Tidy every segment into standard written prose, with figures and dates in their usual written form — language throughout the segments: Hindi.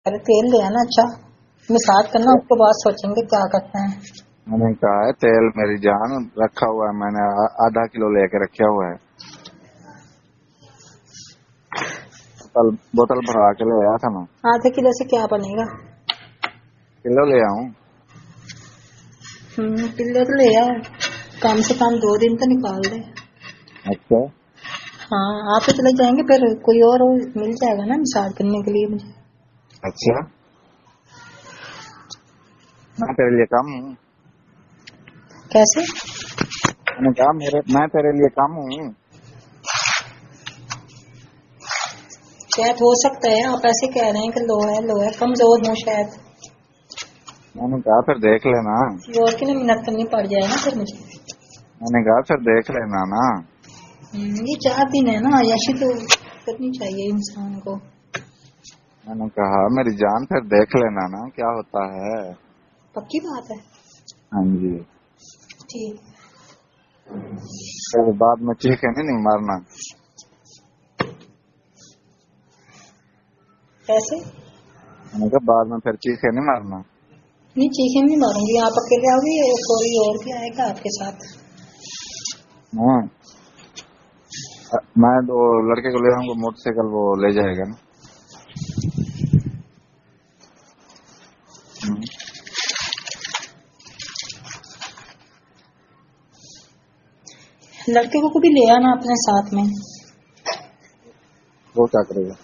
अरे तेल ले आना अच्छा, मसाज करना, उसके बाद सोचेंगे क्या करते हैं। मैंने कहा है तेल मेरी जान रखा हुआ है, मैंने आधा किलो लेके रखा हुआ है। बोतल भरवा के ले आया था मैं। आधे किलो से क्या बनेगा? किलो ले आऊं? किलो तो ले आओ, कम से कम 2 दिन तो निकाल दे। अच्छा हाँ आप ही चले जाएंगे, फिर कोई और मिल जाएगा ना मसाज करने के लिए मुझे। अच्छा, मैं तेरे लिए कम हूँ? कैसे? मैंने कहा मैं तेरे लिए कम हूँ? शायद हो सकता है आप ऐसे कह रहे हैं कि लो है कमजोर हूँ शायद। मैंने कहा फिर देख लेना। और की मिन्नत करनी पड़ जाए ना फिर मुझे। मैंने कहा फिर देख लेना ना। ये 4 दिन है ना, ऐसी तो करनी चाहिए इंसान को। मैंने कहा मेरी जान फिर देख लेना ना क्या होता है। पक्की बात है? हाँ जी। ठीक। फिर बाद में चीखे नहीं मारना। कैसे? मैंने कहा बाद में फिर चीखे नहीं मारना। नहीं चीखें नहीं मारूंगी, आप अकेले आओगे या कोई और भी आएगा आपके साथ? मैं तो लड़के को ले आऊंगा, मोटरसाइकिल वो ले जाएगा ना। लड़के को भी ले आना अपने साथ में। वो क्या करेगा?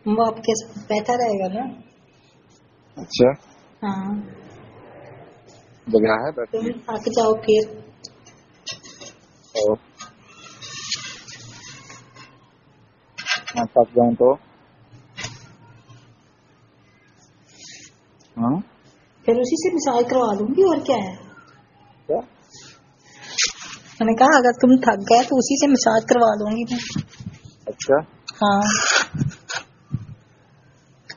वो आपके साथ बैठा रहेगा ना। अच्छा, हाँ जगह है तुम बैठने? आके जाओ फिर। तो मैं थक जाऊं तो? हाँ फिर उसी से मसाज करवा दूंगी, और क्या है। क्या? मैंने कहा अगर तुम थक गए तो उसी से मसाज करवा दूंगी मैं। अच्छा हाँ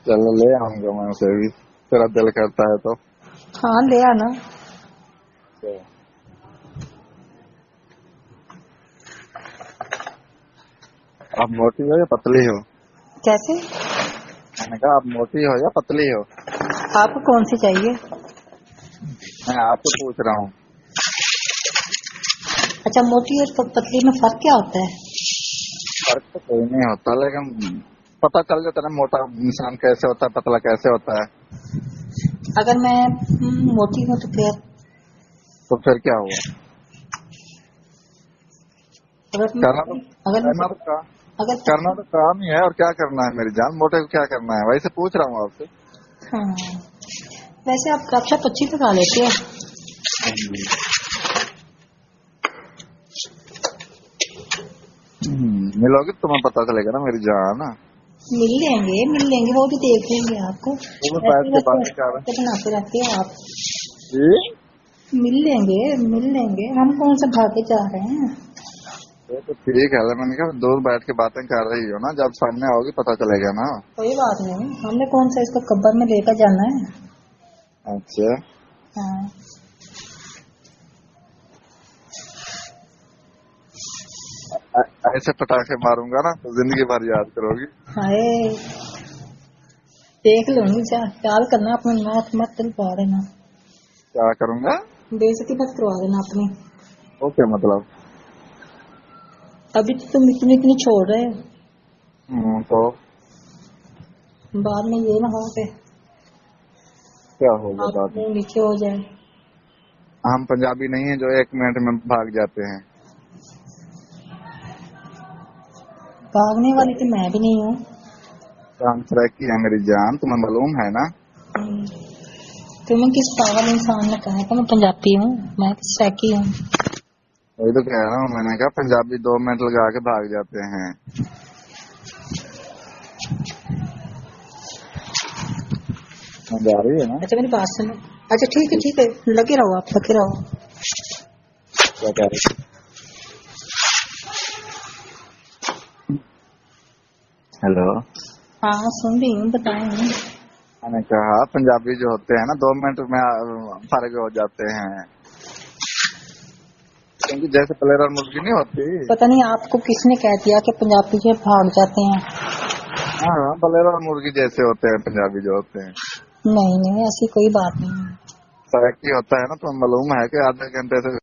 चलो ले आऊंगा मैं उसे भी, तेरा दिल करता है तो। हाँ ले आना। तो आप मोटी हो या पतली हो? कैसे? मैंने कहा आप मोटी हो या पतली हो? आपको कौन सी चाहिए? मैं आपसे पूछ रहा हूँ। अच्छा मोटी और पतली में फर्क क्या होता है? फर्क तो कोई नहीं होता, लेकिन पता चल जाता है मोटा इंसान कैसे होता है, पतला कैसे होता है। अगर मैं मोटी हूँ तो फिर क्या हुआ? अगर करना तो अगर करना तो का, अगर करना तो काम ही है, और क्या करना है मेरी जान, मोटे को क्या करना है, वही से पूछ रहा हूँ आपसे। हाँ वैसे आप कक्षा 25 लगा लेते हो। मिलोगे तो तुम्हें पता चलेगा ना मेरी जान। मिल लेंगे वो भी देख लेंगे आपको। वो भी बैठ ऐसे के वैसे बातें कर रहे बनाते रहते हो आप। हैं। मिल लेंगे, हम कौन सा भागे जा रहे हैं। ये तो ठीक है, मैंने कहा दूर बैठ के बातें कर रही हो ना, जब सामने आओगी पता चलेगा ना। कोई बात नहीं, हमने कौन सा इसको कब्र में लेकर जाना है। अच्छा हाँ ऐसे पटाखे मारूंगा ना तो जिंदगी भर याद करोगी। हाय देख लूंगी, ख्याल करना अपनी मौत मत दिलवा देना। क्या करूंगा? बेइज्जती मत करवा देना अपनी। ओके मतलब? अभी तो तुम इतनी इतनी छोड़ रहे हो, तो बाद में ये ना हो के क्या होगा आप बाद में? मुंह नीचे हो जाए। हम पंजाबी नहीं है जो 1 मिनट में भाग जाते हैं। भागने वाली तो मैं भी नहीं हूँ। हम की है मेरी जान, तुम्हें मालूम है ना। तुम्हें किस पागल इंसान ने कहा कि मैं पंजाबी हूँ? मैं किस सैकी हूँ? वही तो कह रहा हूँ, मैंने कहा पंजाबी 2 मिनट लगा के भाग जाते हैं। समझ आ रही है ना? अच्छा मेरी बात सुनो। अच्छा ठीक है लगे रहो, आप लगे रहो। क्या कह रही? हेलो, हाँ सुन रही हूँ, बताएं। मैंने कहा पंजाबी जो होते हैं ना 2 मिनट में फारिग हो जाते हैं। क्योंकि जैसे बलेरा मुर्गी नहीं होती। पता नहीं आपको किसने कह दिया कि पंजाबी जो भाग जाते हैं। हाँ, बलेरा मुर्गी जैसे होते हैं पंजाबी जो होते हैं। नहीं नहीं, ऐसी कोई बात नहीं है। सैकी होता है ना, तो मालूम है कि आधे घंटे से